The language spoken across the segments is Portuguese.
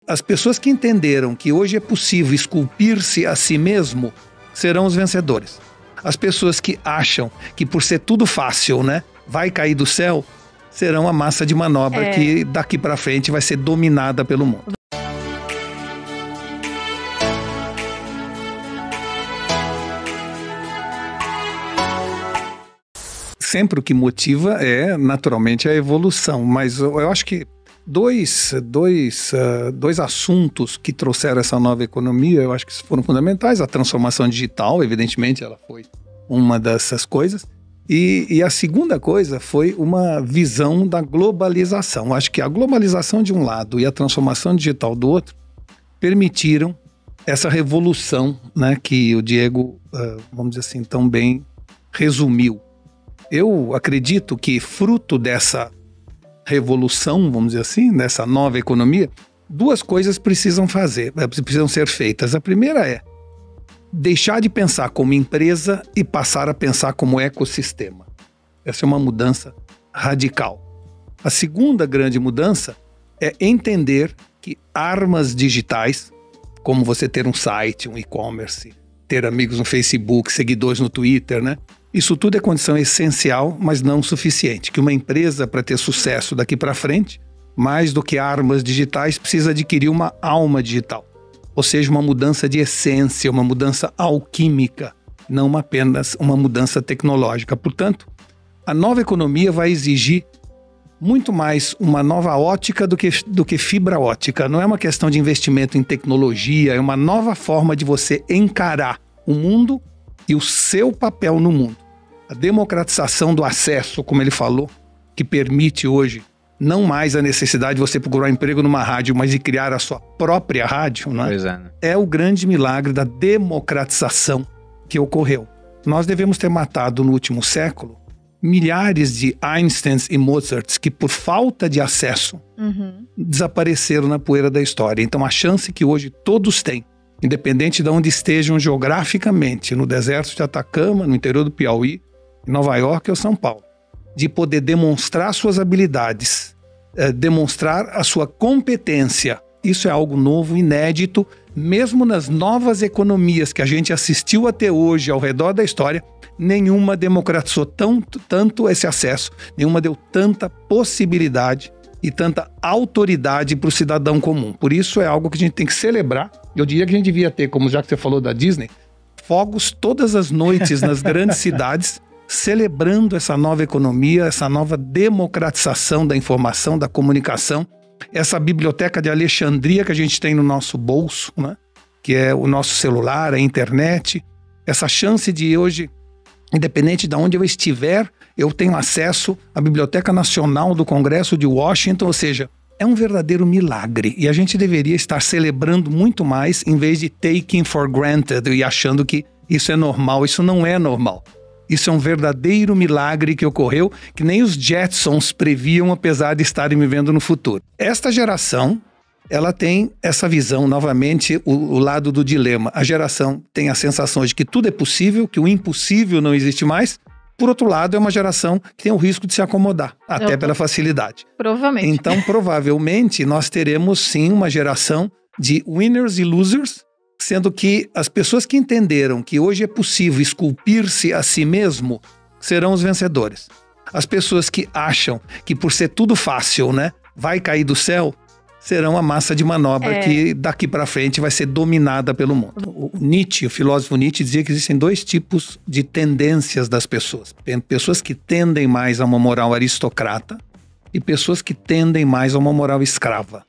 as pessoas que entenderam que hoje é possível esculpir-se a si mesmo serão os vencedores. As pessoas que acham que por ser tudo fácil, né, vai cair do céu, serão a massa de manobra que daqui para frente vai ser dominada pelo mundo. Sempre o que motiva é, naturalmente, a evolução. Mas eu acho que dois assuntos que trouxeram essa nova economia, eu acho que foram fundamentais. A transformação digital, evidentemente, ela foi uma dessas coisas. E a segunda coisa foi uma visão da globalização. Eu acho que a globalização de um lado e a transformação digital do outro permitiram essa revolução, né, que o Diego, vamos dizer assim, tão bem resumiu. Eu acredito que fruto dessa revolução, vamos dizer assim, dessa nova economia, duas coisas precisam ser feitas. A primeira é deixar de pensar como empresa e passar a pensar como ecossistema. Essa é uma mudança radical. A segunda grande mudança é entender que armas digitais, como você ter um site, um e-commerce, ter amigos no Facebook, seguidores no Twitter, né? Isso tudo é condição essencial, mas não suficiente. Que uma empresa, para ter sucesso daqui para frente, mais do que armas digitais, precisa adquirir uma alma digital. Ou seja, uma mudança de essência, uma mudança alquímica, não apenas uma mudança tecnológica. Portanto, a nova economia vai exigir muito mais uma nova ótica do que fibra ótica. Não é uma questão de investimento em tecnologia, é uma nova forma de você encarar o mundo e o seu papel no mundo. A democratização do acesso, como ele falou, que permite hoje não mais a necessidade de você procurar um emprego numa rádio, mas de criar a sua própria rádio, né? Pois é, né? É o grande milagre da democratização que ocorreu. Nós devemos ter matado no último século milhares de Einsteins e Mozarts que, por falta de acesso, desapareceram na poeira da história. Então, a chance que hoje todos têm, independente de onde estejam geograficamente, no deserto de Atacama, no interior do Piauí, em Nova York ou São Paulo, de poder demonstrar suas habilidades, demonstrar a sua competência. Isso é algo novo, inédito, mesmo nas novas economias que a gente assistiu até hoje ao redor da história, nenhuma democratizou tanto esse acesso, nenhuma deu tanta possibilidade e tanta autoridade para o cidadão comum. Por isso é algo que a gente tem que celebrar. Eu diria que a gente devia ter, como já que você falou da Disney, fogos todas as noites nas grandes cidades, celebrando essa nova economia, essa nova democratização da informação, da comunicação, essa biblioteca de Alexandria que a gente tem no nosso bolso, né? Que é o nosso celular, a internet, essa chance de hoje, independente de onde eu estiver, eu tenho acesso à Biblioteca Nacional do Congresso de Washington, ou seja, é um verdadeiro milagre e a gente deveria estar celebrando muito mais em vez de taking for granted e achando que isso é normal. Isso não é normal. Isso é um verdadeiro milagre que ocorreu, que nem os Jetsons previam, apesar de estarem vivendo no futuro. Esta geração, ela tem essa visão, novamente, o lado do dilema. A geração tem a sensação de que tudo é possível, que o impossível não existe mais. Por outro lado, é uma geração que tem o risco de se acomodar, até pela facilidade. Provavelmente. Então, provavelmente, nós teremos sim uma geração de winners e losers, sendo que as pessoas que entenderam que hoje é possível esculpir-se a si mesmo serão os vencedores. As pessoas que acham que por ser tudo fácil, né, vai cair do céu, serão a massa de manobra que daqui para frente vai ser dominada pelo mundo. O Nietzsche, o filósofo Nietzsche, dizia que existem dois tipos de tendências das pessoas. Tem pessoas que tendem mais a uma moral aristocrata e pessoas que tendem mais a uma moral escrava.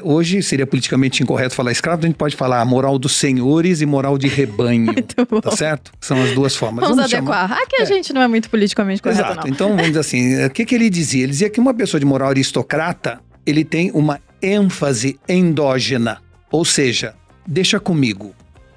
Hoje seria politicamente incorreto falar escravo, a gente pode falar moral dos senhores e moral de rebanho, tá certo? São as duas formas. Vamos adequar. Aqui a gente não é muito politicamente correto, exato. Não. Então, vamos dizer assim, o que ele dizia? Ele dizia que uma pessoa de moral aristocrata, ele tem uma ênfase endógena, ou seja, deixa comigo,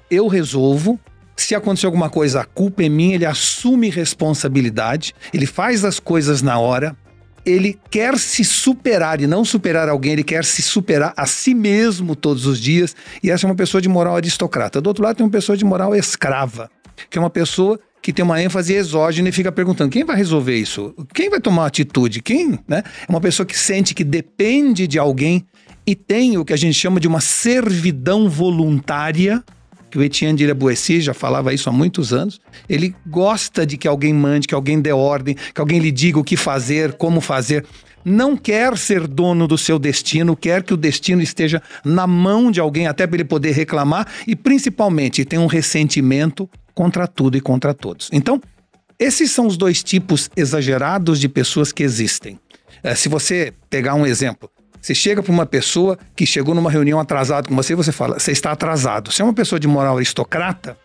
eu resolvo, se acontecer alguma coisa, a culpa é minha, ele assume responsabilidade, ele faz as coisas na hora, ele quer se superar e não superar alguém, ele quer se superar a si mesmo todos os dias, e essa é uma pessoa de moral aristocrata. Do outro lado tem uma pessoa de moral escrava, que é uma pessoa que tem uma ênfase exógena e fica perguntando, quem vai resolver isso? Quem vai tomar atitude? Quem? Né? É uma pessoa que sente que depende de alguém e tem o que a gente chama de uma servidão voluntária, que o Etienne de La Boétie já falava isso há muitos anos. Ele gosta de que alguém mande, que alguém dê ordem, que alguém lhe diga o que fazer, como fazer. Não quer ser dono do seu destino, quer que o destino esteja na mão de alguém até para ele poder reclamar e principalmente tem um ressentimento contra tudo e contra todos. Então, esses são os dois tipos exagerados de pessoas que existem. Se você pegar um exemplo, você chega para uma pessoa que chegou numa reunião atrasado com você e você fala, você está atrasado. Se é uma pessoa de moral aristocrata,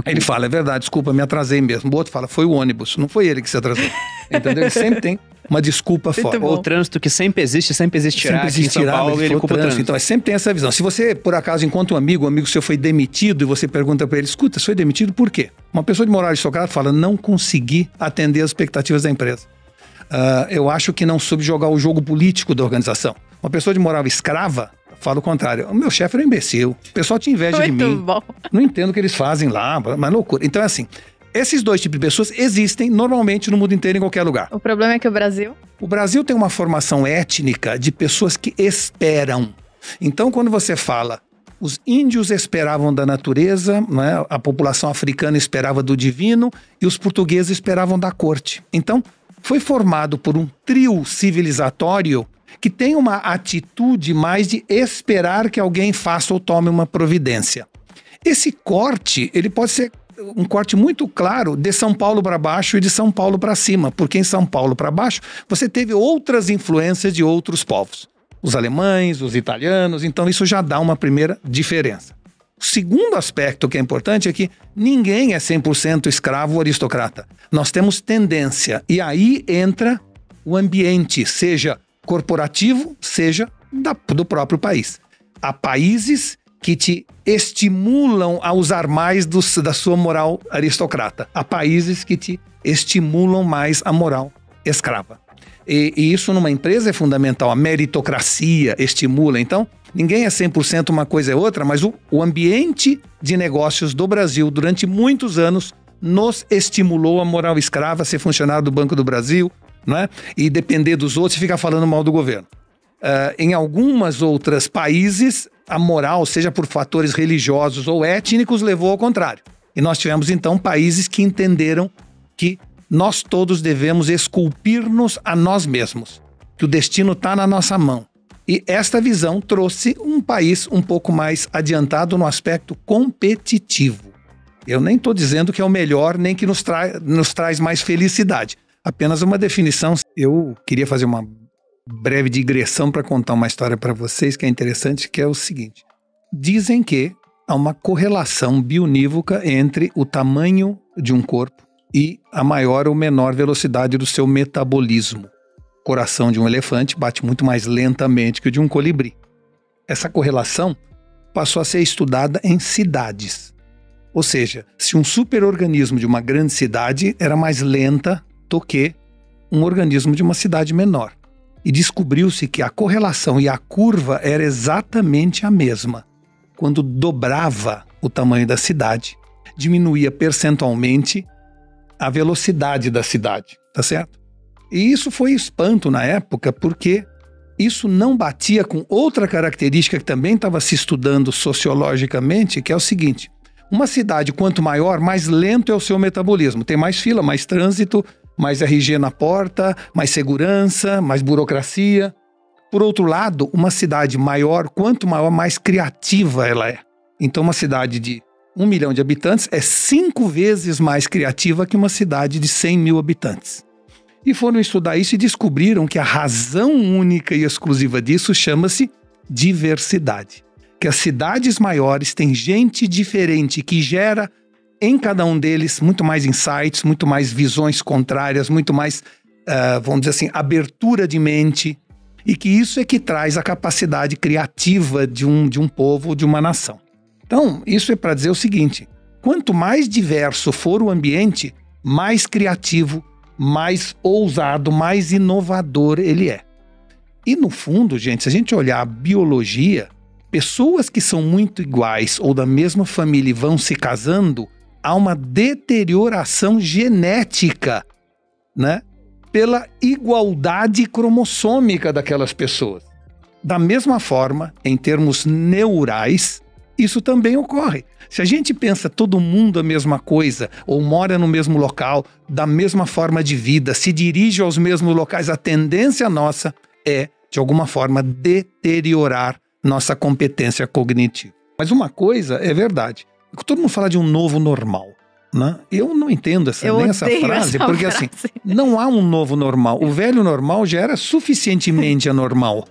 ele fala, é verdade, desculpa, me atrasei mesmo. O outro fala, foi o ônibus, não foi ele que se atrasou. Entendeu? Ele sempre tem uma desculpa fora. Ou o trânsito que sempre existe, sempre existirá. Sempre existirá, São Paulo, ele culpa o trânsito. Então, sempre tem essa visão. Se você, por acaso, encontra um amigo seu foi demitido e você pergunta para ele, escuta, você foi demitido por quê? Uma pessoa de moral aristocrata fala, não consegui atender as expectativas da empresa. Eu acho que não soube jogar o jogo político da organização. Uma pessoa de moral escrava fala o contrário. O meu chefe era um imbecil. O pessoal tinha inveja de mim. Bom. Não entendo o que eles fazem lá, mas loucura. Então é assim, esses dois tipos de pessoas existem normalmente no mundo inteiro, em qualquer lugar. O problema é que o Brasil tem uma formação étnica de pessoas que esperam. Então quando você fala, os índios esperavam da natureza, né? A população africana esperava do divino e os portugueses esperavam da corte. Então foi formado por um trio civilizatório que tem uma atitude mais de esperar que alguém faça ou tome uma providência. Esse corte, ele pode ser um corte muito claro de São Paulo para baixo e de São Paulo para cima, porque em São Paulo para baixo você teve outras influências de outros povos. Os alemães, os italianos, então isso já dá uma primeira diferença. O segundo aspecto que é importante é que ninguém é 100% escravo ou aristocrata. Nós temos tendência, e aí entra o ambiente, seja corporativo, seja do próprio país. Há países que te estimulam a usar mais da sua moral aristocrata. Há países que te estimulam mais a moral escrava. E isso numa empresa é fundamental. A meritocracia estimula. Então, ninguém é 100% uma coisa é outra, mas o ambiente de negócios do Brasil durante muitos anos nos estimulou a moral escrava, ser funcionário do Banco do Brasil, né? E depender dos outros e ficar falando mal do governo. Em algumas outros países, a moral, seja por fatores religiosos ou étnicos, levou ao contrário. E nós tivemos, então, países que entenderam que nós todos devemos esculpir-nos a nós mesmos, que o destino está na nossa mão. E esta visão trouxe um país um pouco mais adiantado no aspecto competitivo. Eu nem estou dizendo que é o melhor, nem que nos traz mais felicidade. Apenas uma definição. Eu queria fazer uma breve digressão para contar uma história para vocês que é interessante, que é o seguinte. Dizem que há uma correlação bionívoca entre o tamanho de um corpo e a maior ou menor velocidade do seu metabolismo. O coração de um elefante bate muito mais lentamente que o de um colibri. Essa correlação passou a ser estudada em cidades. Ou seja, se um superorganismo de uma grande cidade era mais lenta do que um organismo de uma cidade menor. E descobriu-se que a correlação e a curva era exatamente a mesma. Quando dobrava o tamanho da cidade, diminuía percentualmente a velocidade da cidade, tá certo? E isso foi espanto na época, porque isso não batia com outra característica que também estava se estudando sociologicamente, que é o seguinte: uma cidade, quanto maior, mais lento é o seu metabolismo. Tem mais fila, mais trânsito, mais RG na porta, mais segurança, mais burocracia. Por outro lado, uma cidade maior, quanto maior, mais criativa ela é. Então, uma cidade de 1 milhão de habitantes é 5 vezes mais criativa que uma cidade de 100 mil habitantes. E foram estudar isso e descobriram que a razão única e exclusiva disso chama-se diversidade. Que as cidades maiores têm gente diferente que gera em cada um deles muito mais insights, muito mais visões contrárias, muito mais, vamos dizer assim, abertura de mente, e que isso é que traz a capacidade criativa de um povo, de uma nação. Então, isso é para dizer o seguinte: quanto mais diverso for o ambiente, mais criativo, mais ousado, mais inovador ele é. E no fundo, gente, se a gente olhar a biologia, pessoas que são muito iguais ou da mesma família e vão se casando, há uma deterioração genética, né, pela igualdade cromossômica daquelas pessoas. Da mesma forma, em termos neurais, isso também ocorre. Se a gente pensa todo mundo a mesma coisa, ou mora no mesmo local, da mesma forma de vida, se dirige aos mesmos locais, a tendência nossa é, de alguma forma, deteriorar nossa competência cognitiva. Mas uma coisa é verdade. Todo mundo fala de um novo normal. Né? Eu não entendo nem essa frase, porque assim, não há um novo normal. O velho normal já era suficientemente anormal.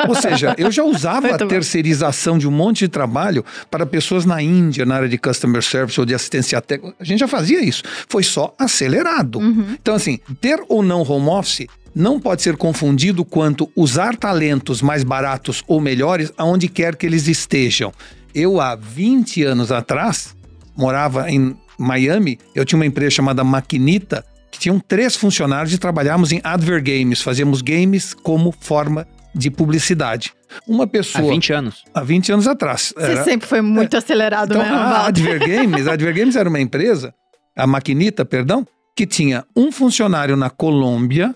Ou seja, eu já usava a terceirização de um monte de trabalho para pessoas na Índia, na área de customer service ou de assistência técnica. A gente já fazia isso. Foi só acelerado. Então assim, ter ou não home office não pode ser confundido quanto usar talentos mais baratos ou melhores aonde quer que eles estejam. Eu, há 20 anos atrás, morava em Miami, eu tinha uma empresa chamada Maquinita, que tinham 3 funcionários e trabalhávamos em advert games, fazíamos games como forma de publicidade. Uma pessoa... Há 20 anos? Há 20 anos atrás. Você sempre foi muito acelerado, então, mesmo, a Advert Games era uma empresa, a Maquinita, perdão, que tinha um funcionário na Colômbia,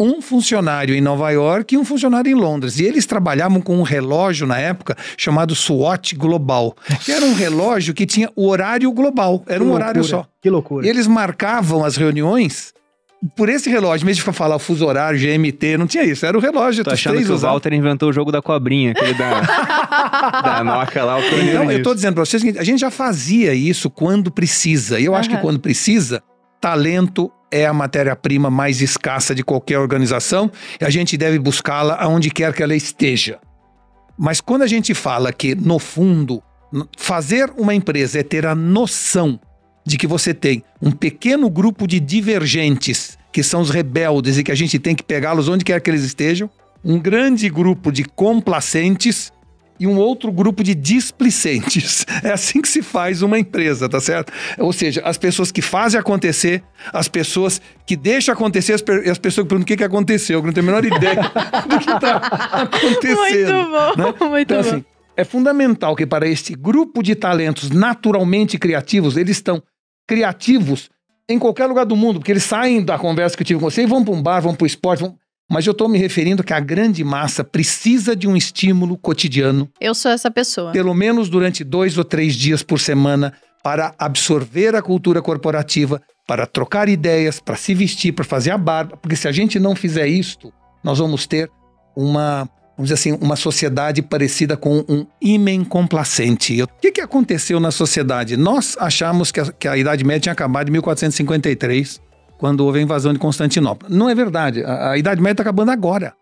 um funcionário em Nova York e um funcionário em Londres. E eles trabalhavam com um relógio, na época, chamado SWOT Global. Que era um relógio que tinha o horário global. Era um horário só. Que loucura. E eles marcavam as reuniões por esse relógio. Em vez de falar o fuso horário, GMT, não tinha isso. Era o relógio. Tô achando que o Walter inventou o jogo da cobrinha, aquele da Nokia lá. Então, eu tô dizendo pra vocês que a gente já fazia isso quando precisa. E eu acho que quando precisa, talento é a matéria-prima mais escassa de qualquer organização e a gente deve buscá-la aonde quer que ela esteja. Mas quando a gente fala que, no fundo, fazer uma empresa é ter a noção de que você tem um pequeno grupo de divergentes, que são os rebeldes e que a gente tem que pegá-los onde quer que eles estejam, um grande grupo de complacentes e um outro grupo de displicentes. É assim que se faz uma empresa, tá certo? Ou seja, as pessoas que fazem acontecer, as pessoas que deixam acontecer, as pessoas que perguntam o que aconteceu, que não tem a menor ideia do que está acontecendo. Muito bom, né? muito então, bom. Assim, é fundamental que para este grupo de talentos naturalmente criativos, eles estão criativos em qualquer lugar do mundo, porque eles saem da conversa que eu tive com você e vão para um bar, vão para o esporte, Mas eu estou me referindo que a grande massa precisa de um estímulo cotidiano. Eu sou essa pessoa. Pelo menos durante 2 ou 3 dias por semana, para absorver a cultura corporativa, para trocar ideias, para se vestir, para fazer a barba. Porque se a gente não fizer isto, nós vamos ter uma, vamos dizer assim, uma sociedade parecida com um ímen complacente. O que aconteceu na sociedade? Nós achamos que a Idade Média tinha acabado em 1453, quando houve a invasão de Constantinopla. Não é verdade. A Idade Média está acabando agora,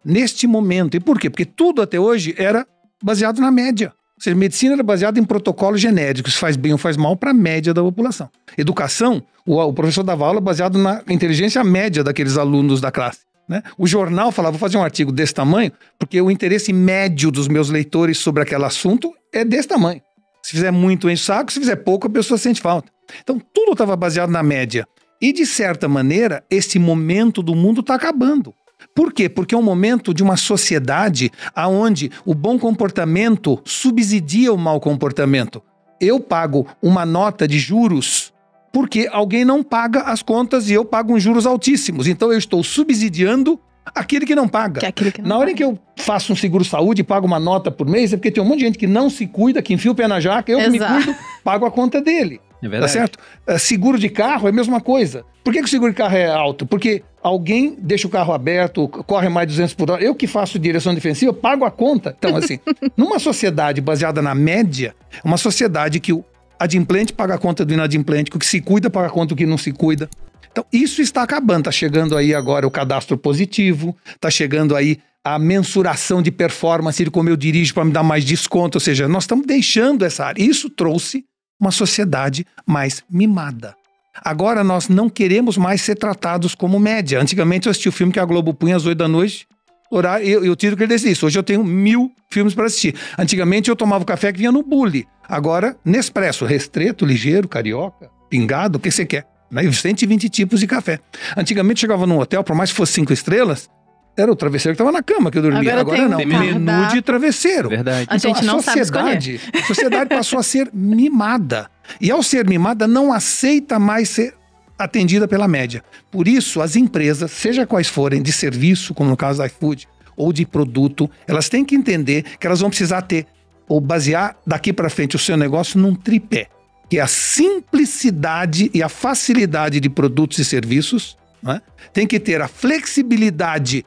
neste momento. E por quê? Porque tudo até hoje era baseado na média. Ou seja, medicina era baseada em protocolos genéricos, faz bem ou faz mal para a média da população. Educação, o professor dava aula baseado na inteligência média daqueles alunos da classe. Né? O jornal falava, vou fazer um artigo desse tamanho, porque o interesse médio dos meus leitores sobre aquele assunto é desse tamanho. Se fizer muito, enche o saco, se fizer pouco, a pessoa sente falta. Então, tudo estava baseado na média. E, de certa maneira, esse momento do mundo está acabando. Por quê? Porque é um momento de uma sociedade onde o bom comportamento subsidia o mau comportamento. Eu pago uma nota de juros porque alguém não paga as contas e eu pago uns juros altíssimos. Então, eu estou subsidiando aquele que não paga. Na hora em que eu faço um seguro-saúde e pago uma nota por mês, é porque tem um monte de gente que não se cuida, que enfia o pé na jaca, eu que me cuido, pago a conta dele. É verdade. Tá certo? Seguro de carro é a mesma coisa. Por que o seguro de carro é alto? Porque alguém deixa o carro aberto, corre mais de 200 por hora. Eu que faço direção defensiva, eu pago a conta. Então, assim, numa sociedade baseada na média, uma sociedade que o adimplente paga a conta do inadimplente, que o que se cuida paga a conta do que não se cuida. Então, isso está acabando. Está chegando aí agora o cadastro positivo, está chegando aí a mensuração de performance de como eu dirijo para me dar mais desconto. Ou seja, nós estamos deixando essa área. Isso trouxe uma sociedade mais mimada. Agora nós não queremos mais ser tratados como média. Antigamente eu assisti o filme que a Globo punha às 8 da noite, horário, eu tiro que ele disse isso. Hoje eu tenho 1000 filmes para assistir. Antigamente eu tomava o café que vinha no bule. Agora, Nespresso, Restreto, Ligeiro, Carioca, Pingado, o que você quer? 120 tipos de café. Antigamente chegava num hotel, por mais que fosse 5 estrelas, era o travesseiro que estava na cama que eu dormia. Agora não, menu de travesseiro. Verdade. A gente não sabe escolher. A sociedade passou a ser mimada. E ao ser mimada, não aceita mais ser atendida pela média. Por isso, as empresas, seja quais forem, de serviço, como no caso da iFood, ou de produto, elas têm que entender que elas vão precisar ter, ou basear daqui para frente o seu negócio num tripé, que é a simplicidade e a facilidade de produtos e serviços, né? Tem que ter a flexibilidade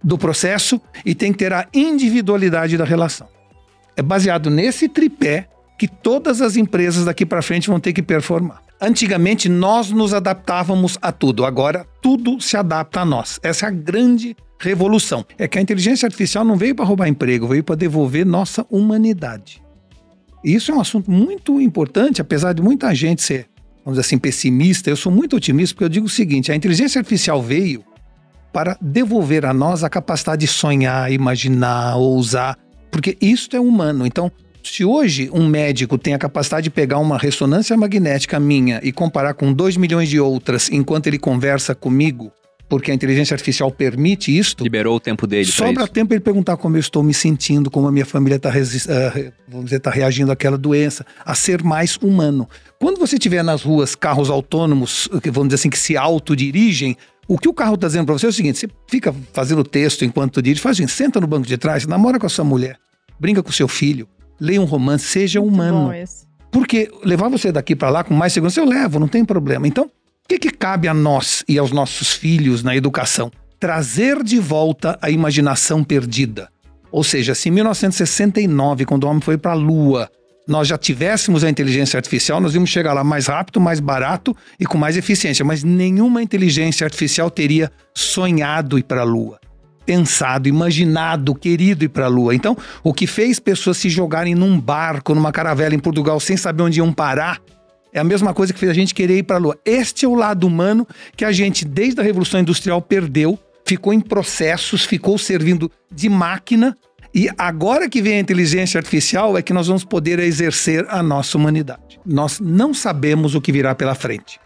do processo e tem que ter a individualidade da relação. É baseado nesse tripé que todas as empresas daqui para frente vão ter que performar. Antigamente nós nos adaptávamos a tudo, agora tudo se adapta a nós. Essa é a grande revolução. É que a inteligência artificial não veio para roubar emprego, veio para devolver nossa humanidade. E isso é um assunto muito importante, apesar de muita gente ser, vamos dizer assim, pessimista. Eu sou muito otimista porque eu digo o seguinte: a inteligência artificial veio para devolver a nós a capacidade de sonhar, imaginar, ousar, porque isso é humano. Então, se hoje um médico tem a capacidade de pegar uma ressonância magnética minha e comparar com 2 milhões de outras enquanto ele conversa comigo, porque a inteligência artificial permite isto... Liberou o tempo dele para isso. Sobra tempo ele perguntar como eu estou me sentindo, como a minha família está reagindo àquela doença, a ser mais humano. Quando você tiver nas ruas carros autônomos, vamos dizer assim, que se autodirigem, o que o carro está dizendo para você é o seguinte: você fica fazendo texto enquanto dirige, faz assim, senta no banco de trás, namora com a sua mulher, brinca com o seu filho, leia um romance, seja humano. Porque levar você daqui para lá com mais segurança, eu levo, não tem problema. Então, o que cabe a nós e aos nossos filhos na educação? Trazer de volta a imaginação perdida. Ou seja, se em 1969, quando o homem foi para a Lua, nós já tivéssemos a inteligência artificial, nós íamos chegar lá mais rápido, mais barato e com mais eficiência. Mas nenhuma inteligência artificial teria sonhado ir para a Lua, pensado, imaginado, querido ir para a Lua. Então, o que fez pessoas se jogarem num barco, numa caravela em Portugal, sem saber onde iam parar, é a mesma coisa que fez a gente querer ir para a Lua. Este é o lado humano que a gente, desde a Revolução Industrial, perdeu, ficou em processos, ficou servindo de máquina, e agora que vem a inteligência artificial é que nós vamos poder exercer a nossa humanidade. Nós não sabemos o que virá pela frente.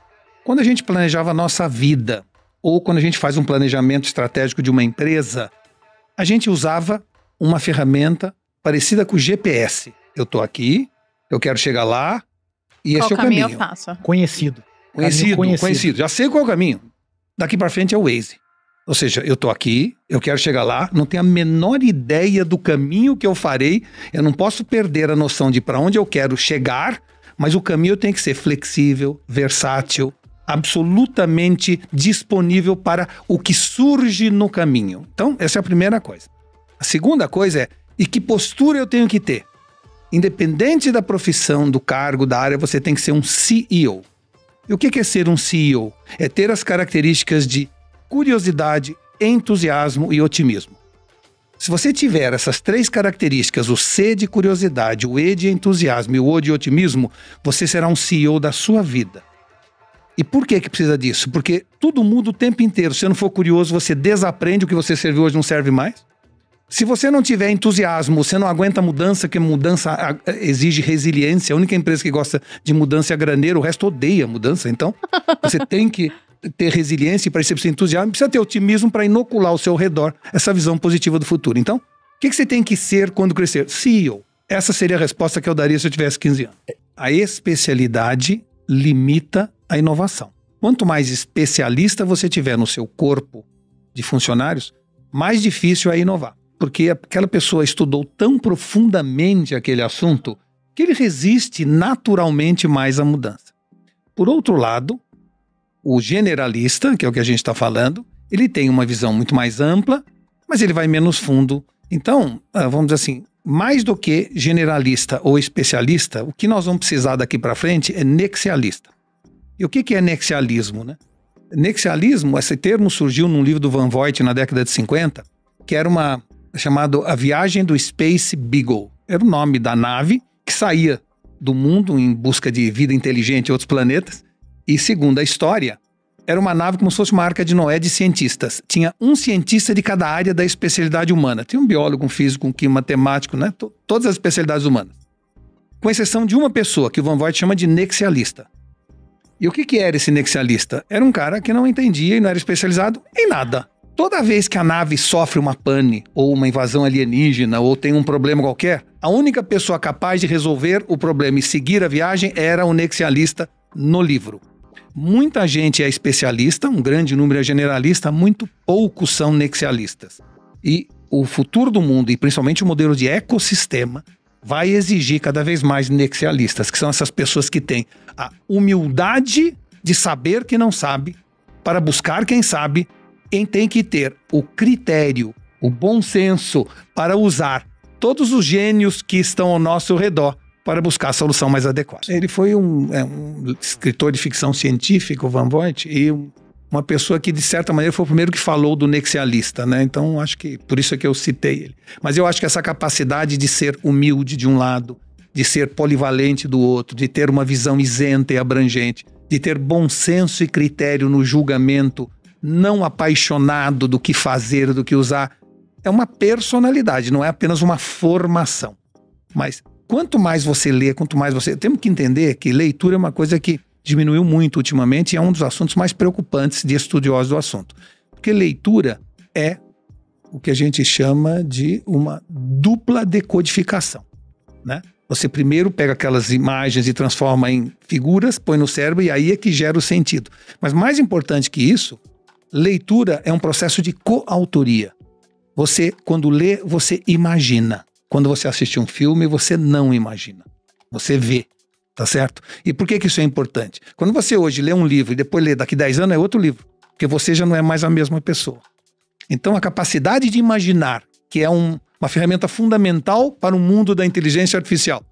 Quando a gente planejava a nossa vida, ou quando a gente faz um planejamento estratégico de uma empresa, a gente usava uma ferramenta parecida com o GPS. Eu estou aqui, eu quero chegar lá, e esse é o caminho. Eu faço? Conhecido. Já sei qual é o caminho. Daqui para frente é o Waze. Ou seja, eu estou aqui, eu quero chegar lá, não tenho a menor ideia do caminho que eu farei, eu não posso perder a noção de para onde eu quero chegar, mas o caminho tem que ser flexível, versátil, absolutamente disponível para o que surge no caminho. Então, essa é a primeira coisa. A segunda coisa é, e que postura eu tenho que ter? Independente da profissão, do cargo, da área, você tem que ser um CEO. E o que é ser um CEO? É ter as características de curiosidade, entusiasmo e otimismo. Se você tiver essas 3 características, o C de curiosidade, o E de entusiasmo e o O de otimismo, você será um CEO da sua vida. E por que precisa disso? Porque tudo muda o tempo inteiro. Se você não for curioso, você desaprende, o que você serviu hoje não serve mais. Se você não tiver entusiasmo, você não aguenta mudança, porque mudança exige resiliência. A única empresa que gosta de mudança é a Graneiro, o resto odeia mudança. Então, você tem que ter resiliência para ser entusiasmo, precisa ter otimismo para inocular ao seu redor essa visão positiva do futuro. Então, o que você tem que ser quando crescer? CEO. Essa seria a resposta que eu daria se eu tivesse 15 anos. A especialidade limita a inovação. Quanto mais especialista você tiver no seu corpo de funcionários, mais difícil é inovar. Porque aquela pessoa estudou tão profundamente aquele assunto que ele resiste naturalmente mais à mudança. Por outro lado, o generalista, que é o que a gente está falando, ele tem uma visão muito mais ampla, mas ele vai menos fundo. Então, vamos dizer assim, mais do que generalista ou especialista, o que nós vamos precisar daqui para frente é nexialista. E o que é nexialismo, né? Nexialismo, esse termo surgiu num livro do Van Vogt na década de 50, que era chamado A Viagem do Space Beagle. Era o nome da nave que saía do mundo em busca de vida inteligente em outros planetas. E segundo a história, era uma nave como se fosse uma arca de Noé de cientistas. Tinha um cientista de cada área da especialidade humana. Tinha um biólogo, um físico, um químico, matemático, né? Todas as especialidades humanas. Com exceção de uma pessoa, que o Van Vogt chama de nexialista. E o que era esse nexialista? Era um cara que não entendia e não era especializado em nada. Toda vez que a nave sofre uma pane, ou uma invasão alienígena, ou tem um problema qualquer, a única pessoa capaz de resolver o problema e seguir a viagem era o nexialista no livro. Muita gente é especialista, um grande número é generalista, muito poucos são nexialistas. E o futuro do mundo, e principalmente o modelo de ecossistema, vai exigir cada vez mais nexialistas, que são essas pessoas que têm a humildade de saber que não sabe, para buscar quem sabe, e tem que ter o critério, o bom senso para usar todos os gênios que estão ao nosso redor para buscar a solução mais adequada. Ele foi um escritor de ficção científica, o Van Vogt, e uma pessoa que, de certa maneira, foi o primeiro que falou do nexialista, né? Então, acho que por isso é que eu citei ele. Mas eu acho que essa capacidade de ser humilde de um lado, de ser polivalente do outro, de ter uma visão isenta e abrangente, de ter bom senso e critério no julgamento, não apaixonado do que fazer, do que usar, é uma personalidade, não é apenas uma formação. Mas quanto mais você lê, quanto mais você... Temos que entender que leitura é uma coisa que diminuiu muito ultimamente e é um dos assuntos mais preocupantes de estudiosos do assunto. Porque leitura é o que a gente chama de uma dupla decodificação, né? Você primeiro pega aquelas imagens e transforma em figuras, põe no cérebro e aí é que gera o sentido. Mas mais importante que isso, leitura é um processo de coautoria. Você, quando lê, você imagina. Quando você assiste um filme, você não imagina. Você vê. Tá certo? E por que isso é importante? Quando você hoje lê um livro e depois lê daqui 10 anos, é outro livro. Porque você já não é mais a mesma pessoa. Então, a capacidade de imaginar, que é uma ferramenta fundamental para o mundo da inteligência artificial,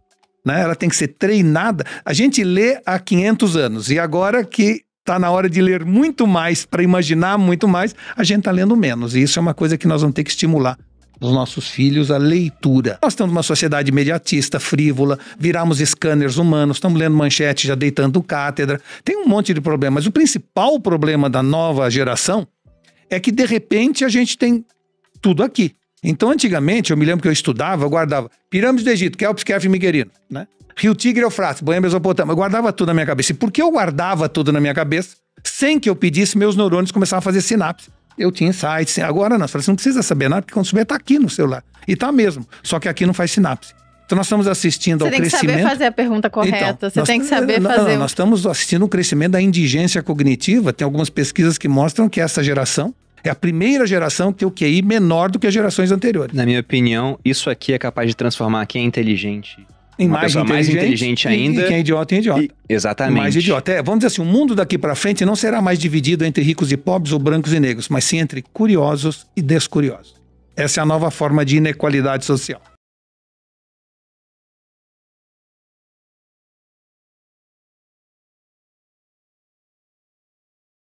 né? Ela tem que ser treinada. A gente lê há 500 anos e agora que está na hora de ler muito mais, para imaginar muito mais, a gente está lendo menos. E isso é uma coisa que nós vamos ter que estimular dos nossos filhos, a leitura. Nós estamos numa sociedade imediatista, frívola, viramos scanners humanos, estamos lendo manchete, já deitando cátedra. Tem um monte de problemas, mas o principal problema da nova geração é que, de repente, a gente tem tudo aqui. Então, antigamente, eu me lembro que eu estudava, eu guardava Pirâmides do Egito, Kelps, Kef e Miguelino, né? Rio Tigre e Eufrates, Banha Mesopotâmia, eu guardava tudo na minha cabeça. E por que eu guardava tudo na minha cabeça? Sem que eu pedisse, meus neurônios começavam a fazer sinapse. Eu tinha insights, agora não. Você não precisa saber nada, porque quando souber, está aqui no celular. E está mesmo, só que aqui não faz sinapse. Então nós estamos assistindo ao crescimento... Você tem que saber fazer a pergunta correta, você tem que saber fazer... Nós estamos assistindo um crescimento da indigência cognitiva. Tem algumas pesquisas que mostram que essa geração é a primeira geração que tem o QI menor do que as gerações anteriores. Na minha opinião, isso aqui é capaz de transformar quem é inteligente em mais inteligente ainda. E quem é idiota em idiota. Exatamente. Mais idiota. Vamos dizer assim, o mundo daqui para frente não será mais dividido entre ricos e pobres ou brancos e negros, mas sim entre curiosos e descuriosos. Essa é a nova forma de inequalidade social.